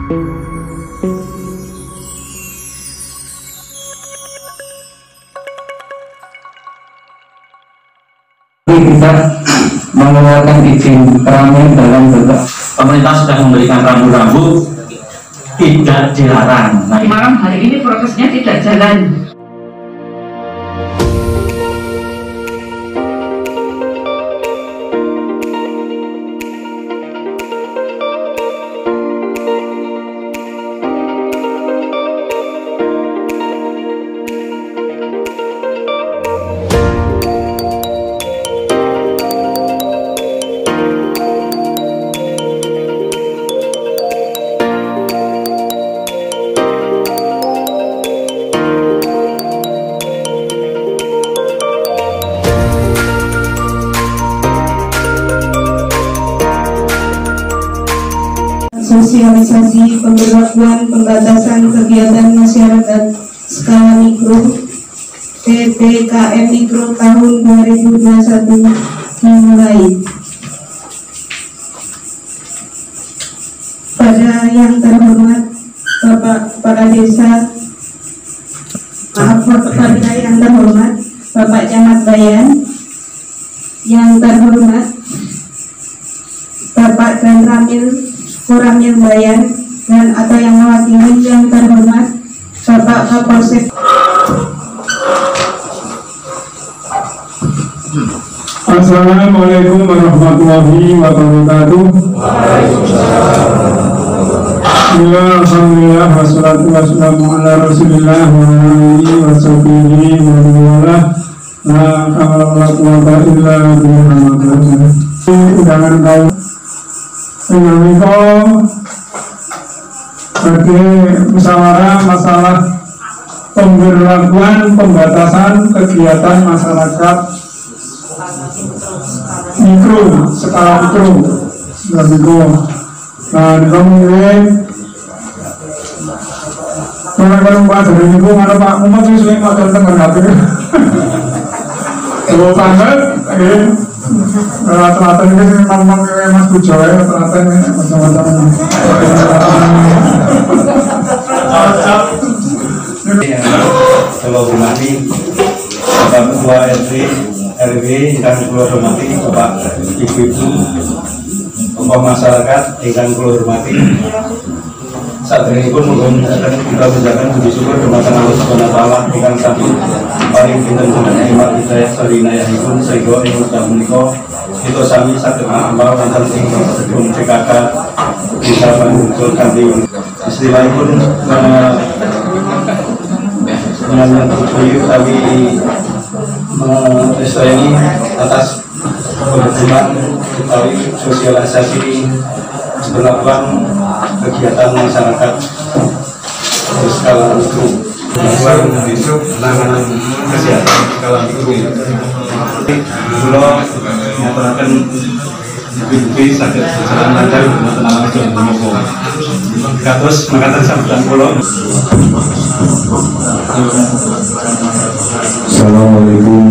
Kita mengeluarkan izin rambu dalam bentuk pemerintah sudah memberikan rambu-rambu tidak dilarang. Nah, malam hari ini prosesnya tidak jalan. Sosialisasi pemberlakuan pembatasan kegiatan masyarakat skala mikro PPKM Mikro tahun 2021 dimulai. Pada yang terhormat Bapak Kepala Desa, pada yang terhormat Bapak Camat Bayan, yang terhormat Bapak dan Ramil Bayan, dan atau yang mewakili yang terhormat Bapak Kapolsek. Assalamualaikum warahmatullahi wabarakatuh. Bismillah, alhamdulillah, wassalatu wassalamu ala rasulillah wa alihi wa sahbihi wa mawalah. La hawla wa la quwwata illa billah. Undangan kaum menika sebagai musyawarah masalah pemberlakuan pembatasan kegiatan masyarakat mikro, skala mikro. Nah, kemudian kalau Pak dari Ibu mana Pak Muhammad sih sering makan tengah hati. Kalau banget, rata-rata ini memang Mas Bujo ya, rata-rata ini macam-macam. Kalau hormati Bapak Ketua RW dan Ketua hormati Bapak Ibu-ibu tokoh masyarakat yang Ketua hormati, saat ini pun kita menjalankan puji syukur kepada Allah Subhanahu wa taala ingkang sampun paring pinten nikmat hidayah sarinaya pun sehingga ing wekdal menika kita sami saged amal wonten ing sebelum PKK bisa muncul kanthi istilahipun menyambut kami ini atas kebetulan dari sosialisasi berlakuan kegiatan masyarakat berskala mikro. Melakukan besok penanganan kesehatan skala mikro. Kalau menyatakan BPP sakit berjalan lancar dengan tenang dan menyokong. Terus mengatakan sambutan pulau. Assalamualaikum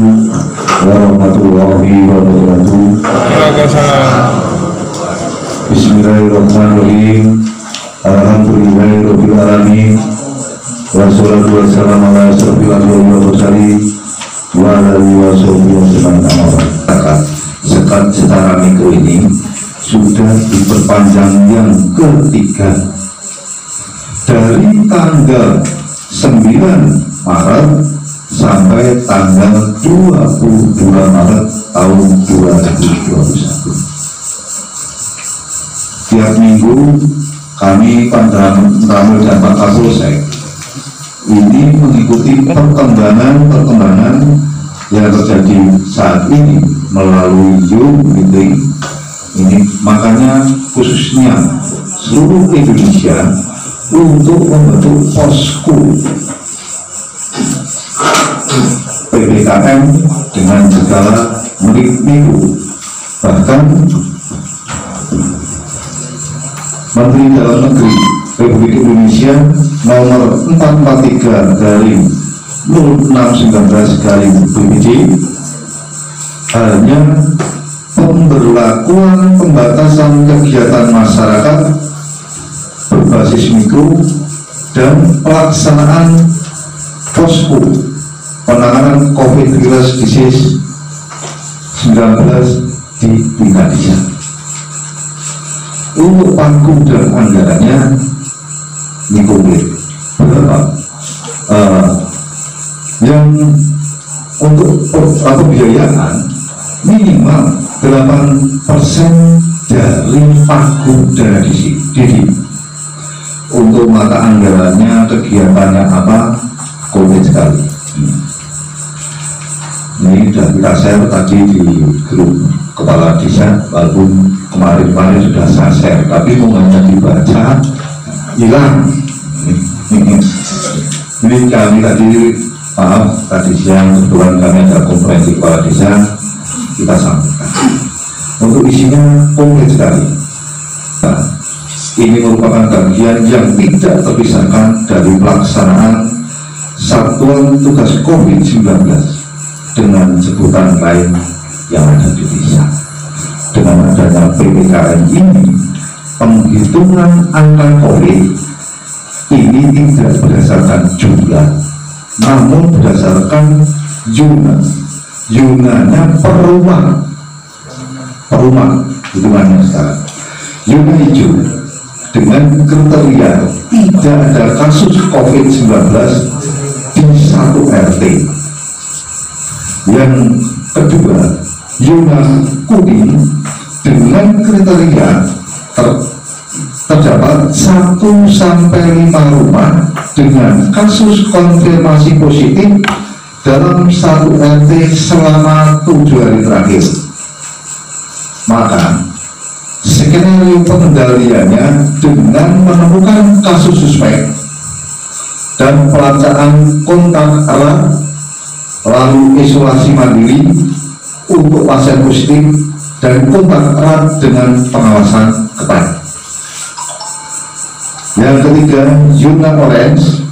warahmatullahi wabarakatuh. Bismillahirrahmanirrahim. Alhamdulillahirabbil alamin. Wassalatu wassalamu ala asyrofil anbiya'i wal mursalin wa ala alihi wasallam. Sekat secara mikro ini sudah diperpanjang yang ketiga dari tanggal 9 Maret sampai tanggal 22 Maret tahun 2021. Tiap minggu kami Pak Ramil dan Pak Kapolsek ini mengikuti perkembangan yang terjadi saat ini melalui Zoom meeting ini, makanya khususnya seluruh Indonesia untuk membentuk posko PPKM dengan segala mikro. Bahkan Menteri Dalam Negeri Republik Indonesia nomor 443/0619/BPJ hanya pemberlakuan pembatasan kegiatan masyarakat berbasis berbasis mikro dan pelaksanaan posko penanganan COVID-19 di tingkat desa. Untuk pagu dan anggarannya ini komplit berapa? Yang untuk pembiayaan minimal 8% dari pagu dana didik. Untuk mata anggarannya, kegiatannya apa, komplit sekali. Ini sudah kita share tadi di grup kepala desa, walaupun kemarin sudah saya share, tapi hanya dibaca hilang. Ini kami tadi, maaf, tadi siang kebetulan kami ada konferensi kepala desa, kita sampaikan. Untuk isinya komplit sekali. Nah, ini merupakan bagian yang tidak terpisahkan dari pelaksanaan Satuan Tugas COVID-19 dengan sebutan lain yang ada di desa. Dengan adanya PPKM ini, penghitungan angka COVID ini tidak berdasarkan jumlah, namun berdasarkan Yunanya per rumah hitungannya sekarang. Yuna hijau dengan kriteria tidak ada kasus COVID-19 di satu RT. Yang kedua, Yuna kuning dengan kriteria terdapat 1-5 rumah dengan kasus konfirmasi positif dalam satu RT selama 7 hari terakhir. Maka skenario pengendaliannya dengan menemukan kasus suspek dan pelacakan kontak erat, lalu isolasi mandiri untuk pasien positif dan kontak erat dengan pengawasan ketat. Yang ketiga, zona orange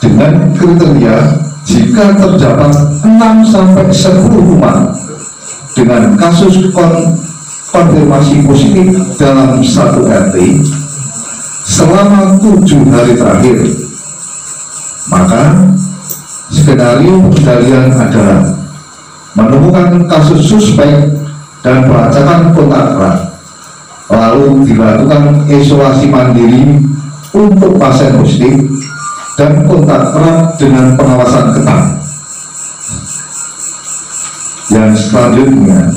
dengan kriteria jika terdapat 6-10 rumah dengan kasus konfirmasi positif dalam satu RT selama 7 hari terakhir, maka skenario pengendalian adalah menemukan kasus suspek dan pelacakan kontak erat, lalu dilakukan isolasi mandiri untuk pasien positif dan kontak erat dengan pengawasan ketat. Yang selanjutnya,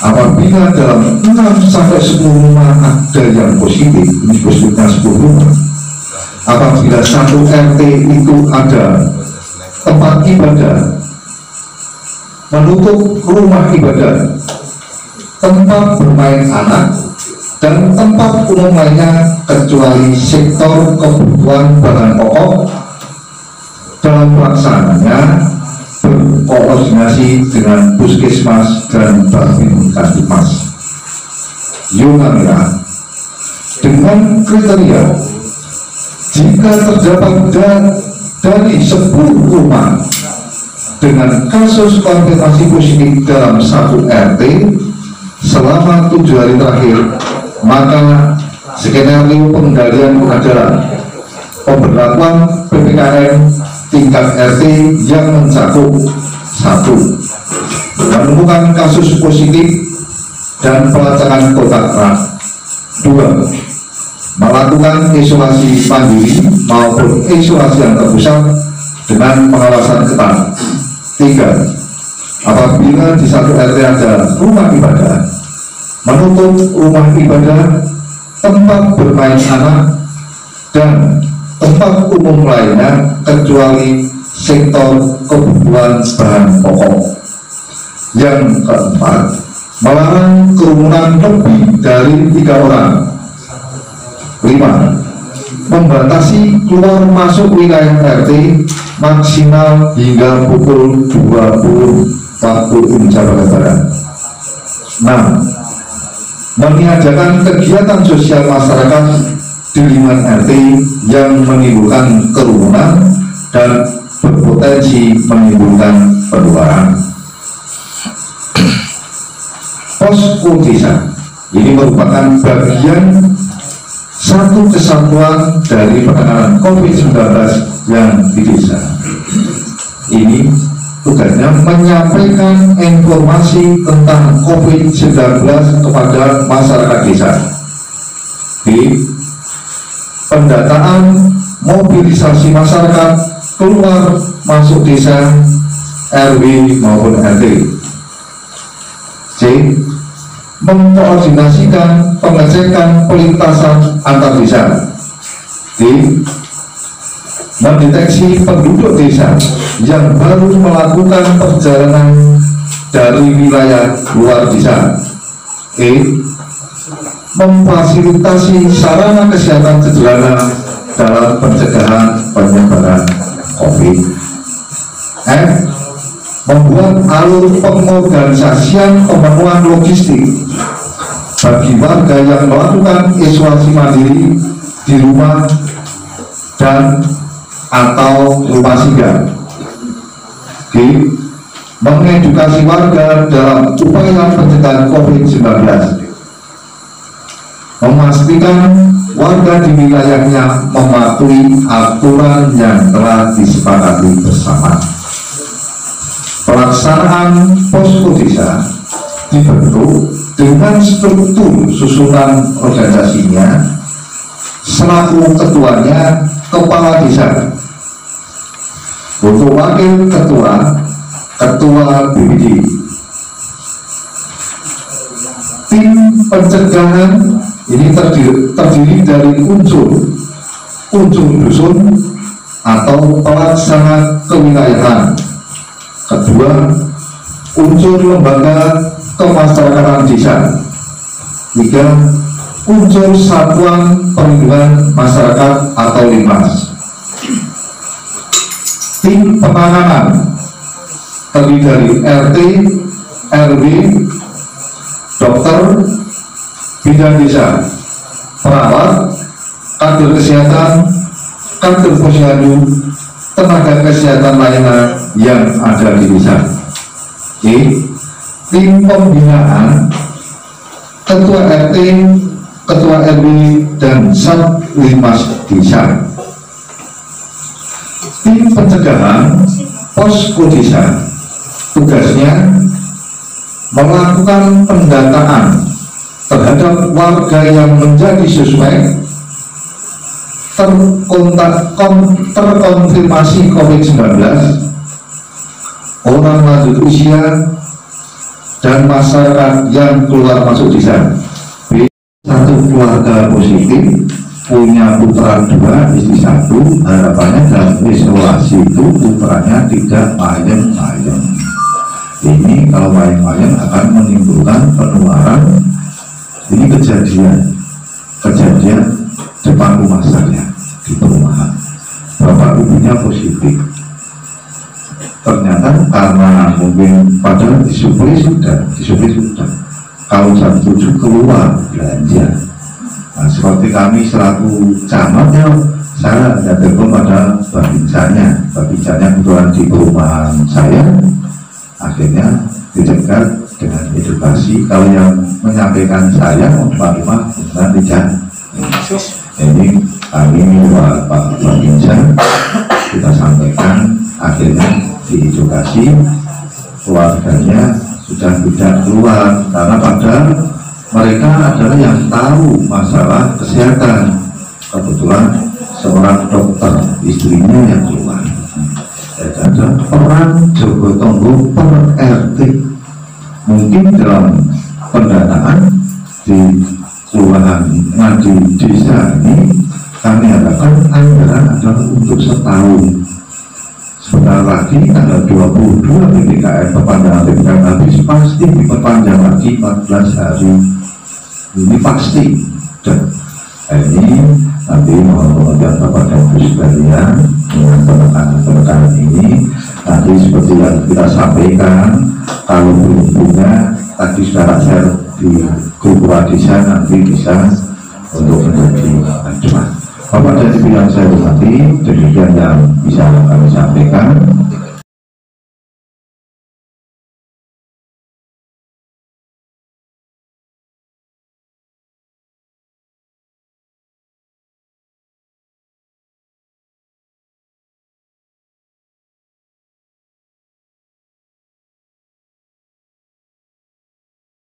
apabila dalam 6-10 rumah ada yang positif, ini positifnya 10 rumah, apabila satu RT itu ada tempat ibadah, menutup rumah ibadah, tempat bermain anak, dan tempat umum lainnya kecuali sektor kebutuhan bahan pokok, dalam pelaksanaannya berkoordinasi dengan puskesmas dan babin Kasdikmas. Zona merah dengan kriteria jika terdapat dari 10 rumah dengan kasus konfirmasi positif dalam satu RT selama 7 hari terakhir, maka skenario pengendalian adalah pemberlakuan PPKM tingkat RT yang mencakup 1. Menemukan kasus positif dan pelacakan kontak erat. 2. Melakukan isolasi mandiri maupun isolasi yang terpusat dengan pengawasan ketat. 3. Apabila di satu RT ada rumah ibadah, menutup rumah ibadah, tempat bermain anak, dan tempat umum lainnya kecuali sektor kebutuhan bahan pokok. Yang keempat, melarang kerumunan lebih dari 3 orang. 5. Membatasi keluar masuk wilayah RT maksimal hingga pukul 20 waktu Indonesia Barat. 6. Meniadakan kegiatan sosial masyarakat di lingkungan RT yang menimbulkan kerumunan dan berpotensi menimbulkan penularan. Posko desa ini merupakan bagian satu kesatuan dari penanganan COVID-19 yang di desa. Ini tugasnya menyampaikan informasi tentang COVID-19 kepada masyarakat desa. B. Pendataan mobilisasi masyarakat keluar masuk desa, RW maupun RT. C. Mengkoordinasikan pengecekan pelintasan antar desa. D. Mendeteksi penduduk desa yang baru melakukan perjalanan dari wilayah luar desa. E. Memfasilitasi sarana kesehatan sederhana dalam pencegahan penyebaran COVID. F. Membuat alur pengorganisasian pemenuhan logistik bagi warga yang melakukan isolasi mandiri di rumah dan atau rumah singgah. G. Mengedukasi warga dalam upaya pencegahan COVID-19, memastikan warga di wilayahnya mematuhi aturan yang telah disepakati bersama. Pelaksanaan posko desa dibentuk dengan struktur susunan organisasinya, selaku ketuanya kepala desa. Untuk wakil ketua, ketua BPD. Tim pencegahan ini terdiri dari unsur dusun atau pelaksana kewilayahan. Kedua, unsur lembaga kemasyarakatan desa. Tiga, unsur satuan perlindungan masyarakat atau LIMAS. Tim penanganan terdiri dari RT, RW, dokter, bidan desa, perawat, kader kesehatan, kader posyandu, tenaga kesehatan lainnya yang ada di desa. E. Tim pembinaan, ketua RT, ketua RW, dan Satlimas desa. Tim pencegahan posko desa tugasnya melakukan pendataan terhadap warga yang menjadi suspek terkonfirmasi COVID-19, orang lanjut usia, dan masyarakat yang keluar masuk desa. B. Satu keluarga positif punya putra 2, istri 1, harapannya dalam isolasi itu putranya tidak mayem-mayem. Ini kalau mayem-mayem akan menimbulkan penularan. Ini kejadian depan rumah saya di perumahan. Bapak ibunya positif. Ternyata karena mungkin padahal disupli sudah. Kalau jam 7 keluar belanja. Nah, seperti kami selaku camat ya, saya ada telepon pada babinsannya kebetulan di perumahan saya, akhirnya dicegat dengan edukasi. Kalau yang menyampaikan saya Pak tidak. Ini kami Pak Babinsan kita sampaikan, akhirnya diedukasi, keluarganya sudah tidak keluar karena padahal mereka adalah yang tahu masalah kesehatan. Kebetulan seorang dokter, istrinya yang keluar. Ada peran Jogotongo per RT. Mungkin dalam pendanaan di kelurahan di desa ini kami harapkan anggaran adalah untuk setahun. Sebentar lagi tanggal 22 PPKM perpanjangan PPKM habis, pasti diperpanjang lagi 14 hari. Ini pasti. Dan ini nanti mohon pengertian Bapak dan Ibu sekalian dengan penekanan ini. Nanti seperti yang kita sampaikan, kalau belum punya tadi sudah share di grup Wadisa, nanti bisa untuk menjadi acuan. Bapak dan Ibu yang saya hormati, demikian yang bisa kami sampaikan.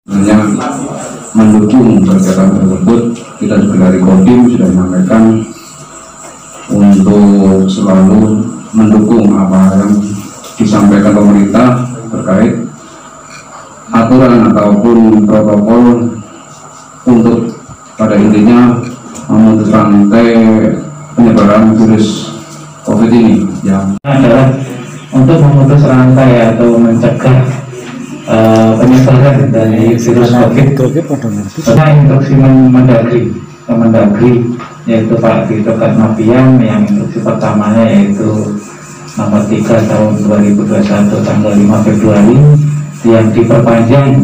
hanya mendukung kegiatan tersebut. Kita juga dari Kodim sudah menyampaikan untuk selalu mendukung apa yang disampaikan pemerintah terkait aturan ataupun protokol untuk pada intinya memutus rantai penyebaran virus COVID ini yang adalah untuk memutus rantai atau mencegah penyebaran dari virus COVID. Karena instruksi Mendagri yaitu Pak Tito Karnavian yang instruksi pertamanya yaitu nomor 3 tahun 2021 tanggal 5 Februari yang diperpanjang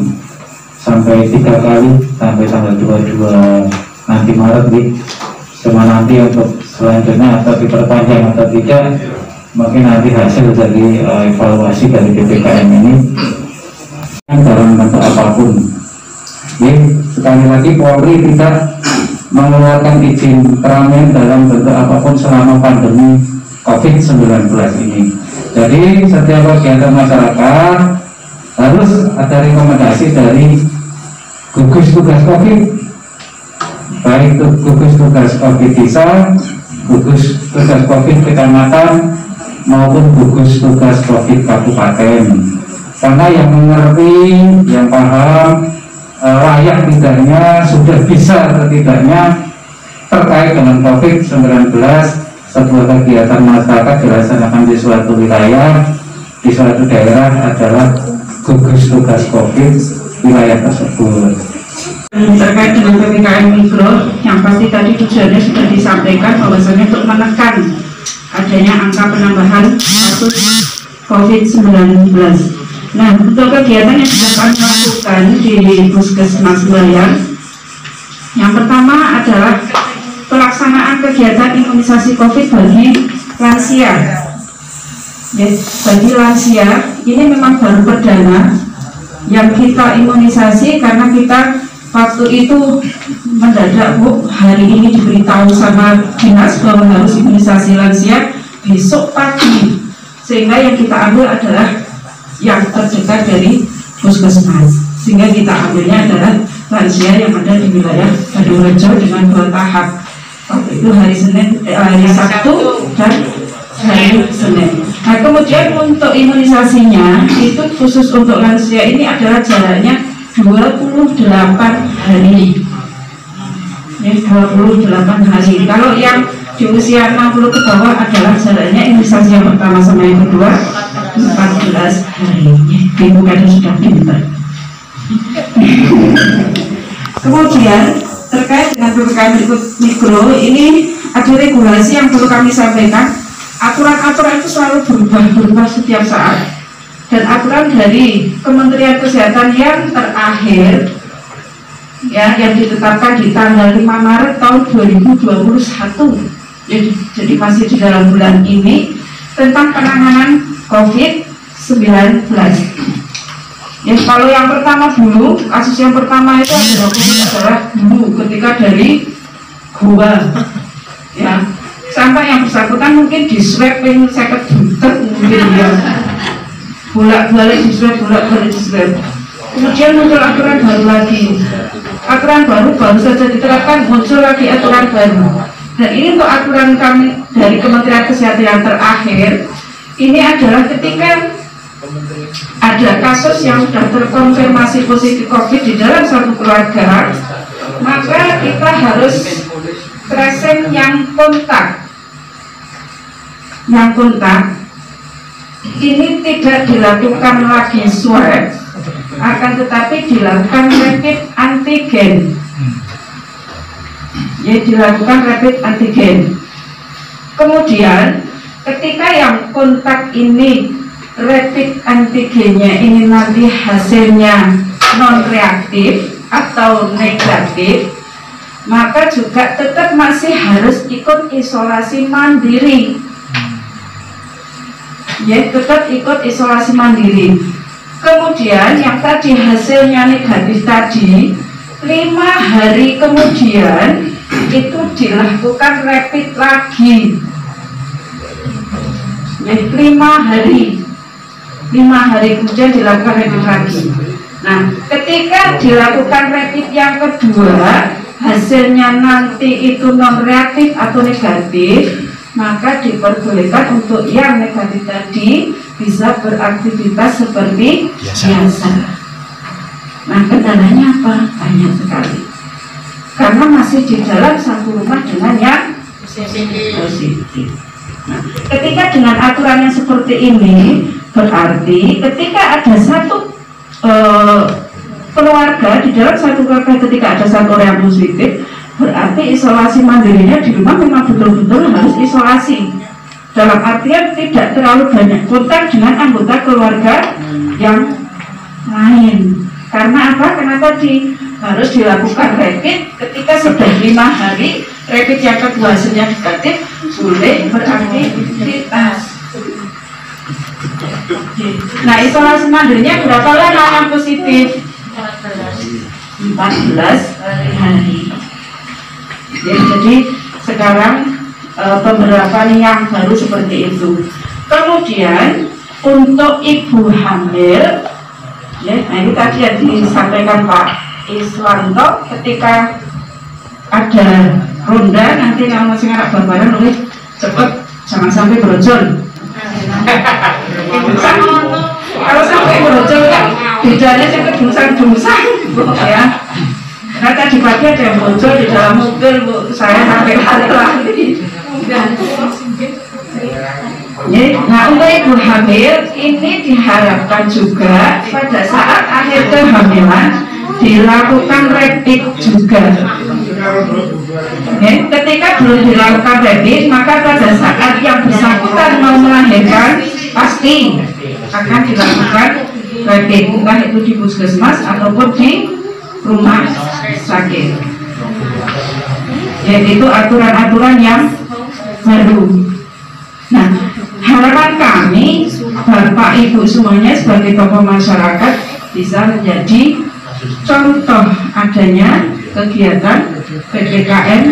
sampai 3 kali sampai tanggal 22 nanti Maret cuma nanti untuk selanjutnya atau diperpanjang atau tidak mungkin nanti hasil dari evaluasi dari PPKM ini dalam bentuk apapun. Sekali lagi Polri tidak mengeluarkan izin keramaian dalam bentuk apapun selama pandemi COVID-19 ini. Jadi setiap kegiatan masyarakat harus ada rekomendasi dari gugus tugas COVID, baik itu gugus tugas COVID desa, gugus tugas COVID kecamatan maupun gugus tugas COVID kabupaten. Karena yang mengerti, yang paham layak tidaknya, sudah bisa atau tidaknya terkait dengan COVID-19 sebuah kegiatan masyarakat dilaksanakan di suatu wilayah, di suatu daerah adalah gugus tugas COVID wilayah tersebut. Terkait dengan PPKM Mikro, yang pasti tadi tujuannya sudah disampaikan bahwasanya untuk menekan adanya angka penambahan kasus COVID-19. Nah, untuk kegiatan yang sudah kami lakukan di Puskesmas Bayan, yang pertama adalah pelaksanaan kegiatan imunisasi COVID bagi lansia. Ya, bagi lansia ini memang baru perdana yang kita imunisasi karena kita waktu itu mendadak Bu, hari ini diberitahu sama dinas bahwa harus imunisasi lansia besok pagi, sehingga yang kita ambil adalah yang terdekat dari puskesmas, sehingga kita ambilnya adalah lansia yang ada di wilayah Badorejo dengan 2 tahap. Waktu itu hari Sabtu dan hari Senin. Nah, kemudian untuk imunisasinya itu khusus untuk lansia ini adalah jaraknya 28 hari. Ya, 28 hari. Kalau yang di usia 60 ke bawah adalah jaraknya imunisasi yang pertama sama yang kedua 14 hari. Ibu kadang sudah pintar. Kemudian terkait dengan PPKM Mikro ini ada regulasi yang perlu kami sampaikan. Aturan-aturan itu selalu berubah setiap saat. Dan aturan dari Kementerian Kesehatan yang terakhir ya, yang ditetapkan di tanggal 5 Maret tahun 2021, jadi masih di dalam bulan ini, tentang penanganan COVID-19. Ya, kalau yang pertama dulu, kasus yang pertama itu adalah dulu ketika dari Goa, ya, sampai yang bersangkutan mungkin di swab yang saya kebutuhan mungkin ya, bolak-balik di swab. Kemudian muncul aturan baru lagi, aturan baru saja diterapkan, muncul lagi aturan baru. Dan ini untuk aturan kami dari Kementerian Kesehatan yang terakhir, ini adalah ketika ada kasus yang sudah terkonfirmasi positif COVID di dalam satu keluarga, maka kita harus tracing yang kontak. Yang kontak ini tidak dilakukan lagi swab, akan tetapi dilakukan rapid antigen. Ya, dilakukan rapid antigen. Kemudian ketika yang kontak ini rapid antigennya ini nanti hasilnya non reaktif atau negatif, maka juga tetap masih harus ikut isolasi mandiri. Ya, tetap ikut isolasi mandiri. Kemudian yang tadi hasilnya negatif tadi, 5 hari kemudian itu dilakukan rapid lagi. Ya, 5 hari kemudian dilakukan rapid lagi. Nah, ketika dilakukan rapid yang kedua, hasilnya nanti itu non reaktif atau negatif, maka diperbolehkan untuk yang negatif tadi bisa beraktivitas seperti biasa. Nah, kendalanya apa? Banyak sekali. Karena masih di dalam satu rumah dengan yang positif. Nah, ketika dengan aturan yang seperti ini, berarti ketika ada satu keluarga, di dalam satu keluarga ketika ada satu orang yang positif, berarti isolasi mandirinya di rumah memang betul-betul harus isolasi. Dalam artian tidak terlalu banyak kontak dengan anggota keluarga yang lain. Karena apa? Karena tadi harus dilakukan rapid. Ketika sudah 5 hari rapid yang kedua hasilnya negatif, boleh beraktivitas. Nah, isolasi mandirinya berapa lama yang positif? 14 hari. Jadi sekarang pemberlakuan yang baru seperti itu. Kemudian untuk ibu hamil, ya, nah ini tadi yang disampaikan Pak Iswanto, ketika ada ronda nanti kalau masih ngarap barbaran lebih cepat, jangan sampai berojol. Kalau sampai berojol kan bedanya sampai dungsang-dungsang ya. Karena tadi pagi ada yang bocor di dalam mobil, Bu, saya sampai lari. Nah, untuk ibu hamil ini diharapkan juga pada saat akhir kehamilan dilakukan rapid juga. Ketika belum dilakukan rapid, maka pada saat yang bersangkutan mau melahirkan pasti akan dilakukan rapid, entah itu di puskesmas ataupun di rumah sakit. Yaitu aturan-aturan yang baru. Nah, harapan kami Bapak Ibu semuanya sebagai tokoh masyarakat bisa menjadi contoh adanya kegiatan PPKM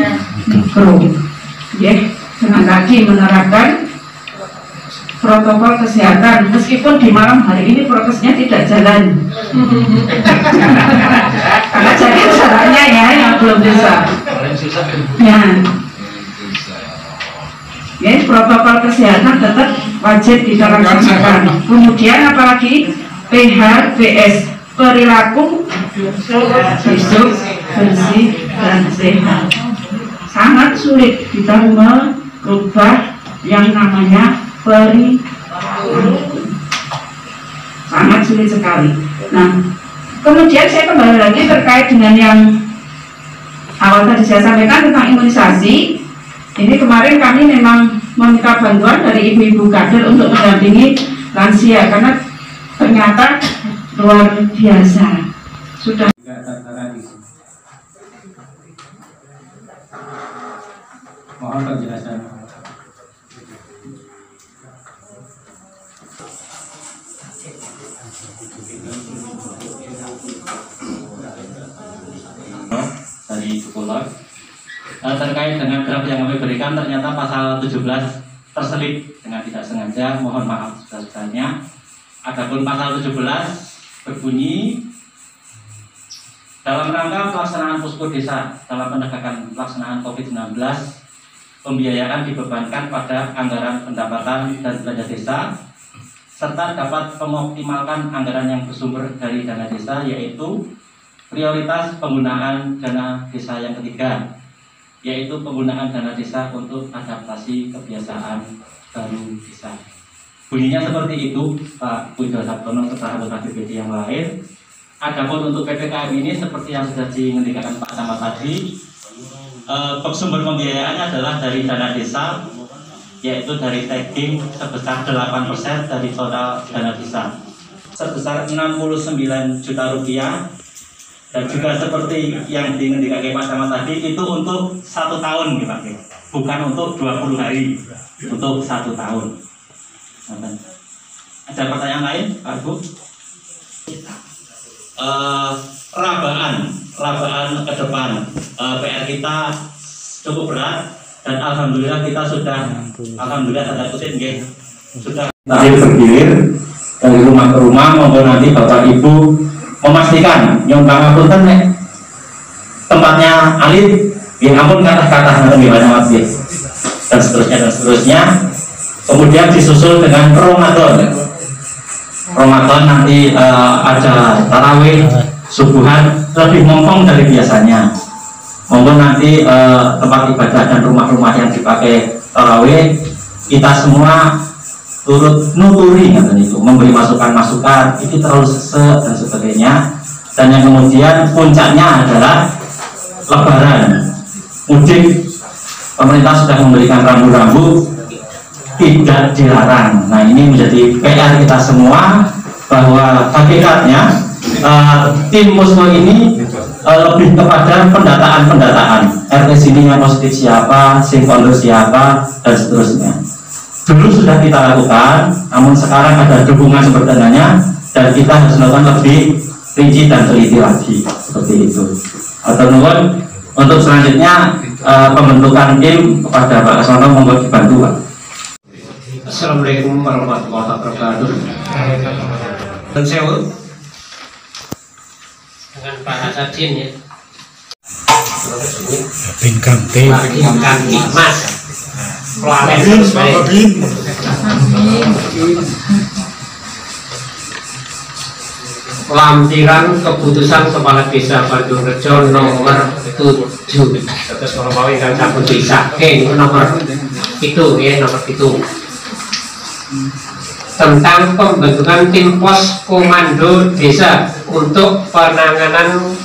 Mikro, ya, dengan tadi menerapkan protokol kesehatan, meskipun di malam hari ini prokesnya tidak jalan karena jadi caranya ya yang belum bisa ya, protokol kesehatan tetap wajib dilaksanakan. Kemudian apalagi PHBS, perilaku hidup bersih dan sehat. Sangat sulit kita merubah yang namanya perilaku, sangat sulit sekali. Nah, kemudian saya kembali lagi terkait dengan yang awal tadi saya sampaikan tentang imunisasi. Ini kemarin kami memang meminta bantuan dari ibu-ibu kader untuk mendampingi lansia karena ternyata luar biasa. Sudah mohon penjelasan. Dari psikolog terkait dengan draft yang kami berikan, ternyata pasal 17 terselip dengan tidak sengaja, mohon maaf sebesar-besarnya. Adapun pasal 17 berbunyi, dalam rangka pelaksanaan posko desa dalam penegakan pelaksanaan COVID-19, pembiayaan dibebankan pada anggaran pendapatan dan belanja desa, serta dapat mengoptimalkan anggaran yang bersumber dari dana desa, yaitu prioritas penggunaan dana desa yang ketiga, yaitu penggunaan dana desa untuk adaptasi kebiasaan baru desa. Bunyinya seperti itu, Pak Pujo Sabtono serta anggota DPD yang lain. Adapun untuk PPKM ini seperti yang sudah diingatkan Pak Camat tadi, sumber pembiayaannya adalah dari dana desa, yaitu dari tagging sebesar 8% dari total dana desa, sebesar 69 juta rupiah. Dan juga seperti yang diingatkan Pak Camat tadi, itu untuk 1 tahun dipakai, bukan untuk 20 hari, untuk 1 tahun. Ada pertanyaan lain, Pak Bu? Rabaan ke depan, PR kita cukup berat dan alhamdulillah kita sudah, alhamdulillah tanda kutip sudah tadi bergilir dari rumah ke rumah maupun nanti Bapak Ibu memastikan nyumbang apunten nek tempatnya alit ya ampun kata-kata nanti gimana masih dan seterusnya. Kemudian disusul dengan Ramadan nanti ada tarawih subuhan lebih mompong dari biasanya. Monggo nanti tempat ibadah dan rumah-rumah yang dipakai tarawih kita semua turut nuturi itu, memberi masukan-masukan itu terlalu sesek dan sebagainya. Dan yang kemudian puncaknya adalah Lebaran mudik, pemerintah sudah memberikan rambu-rambu tidak dilarang. Nah ini menjadi PR kita semua bahwa hakikatnya tim Posko ini lebih kepada pendataan RT sini yang positif siapa, sing pondok siapa dan seterusnya. Dulu sudah kita lakukan, namun sekarang ada dukungan sumber dananya dan kita harus melakukan lebih rinci dan teliti lagi seperti itu. Atau nuwun untuk selanjutnya pembentukan tim kepada Pak Kaswanto monggo dibantu Pak. Assalamualaikum warahmatullahi wabarakatuh. Dan saya dengan Pak Hasadin ya. Bingkang tim. Mas. Lampiran keputusan Kepala Desa Bandungrejo nomor 7. Terus kalau mau yang sampun desa, ini nomor itu ya, nomor itu. Tentang pembentukan tim pos komando desa untuk penanganan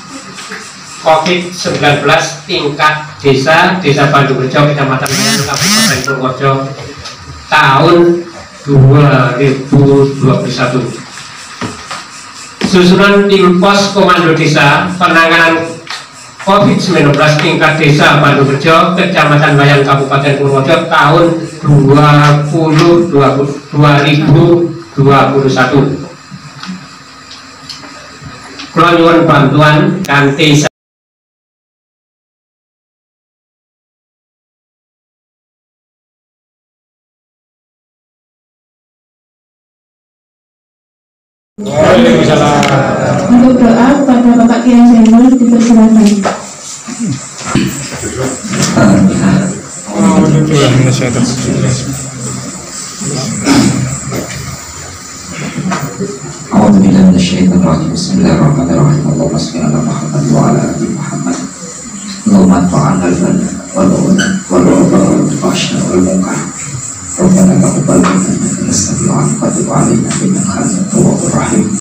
COVID-19 tingkat desa Bandungrejo, Kecamatan Bayan, Kabupaten Purworejo tahun 2021. Susunan tim pos komando desa penanganan COVID-19 tingkat desa Bandungrejo, Kecamatan Bayan, Kabupaten Purworejo tahun 2021. Kula nyuwun bantuan kanthi Untuk doa kepada Bapak Kiai Zainul dipersilakan. أعوذ بالله من الشيطان الرجيم بسم الله الرحمن الرحيم اللهم صل على محمد وعلى آل محمد اللهم ادفع عنا البلاء والوباء والفحشاء والمنكر ربنا تقبل منا إنك أنت السميع العليم وتب علينا إنك أنت التواب الرحيم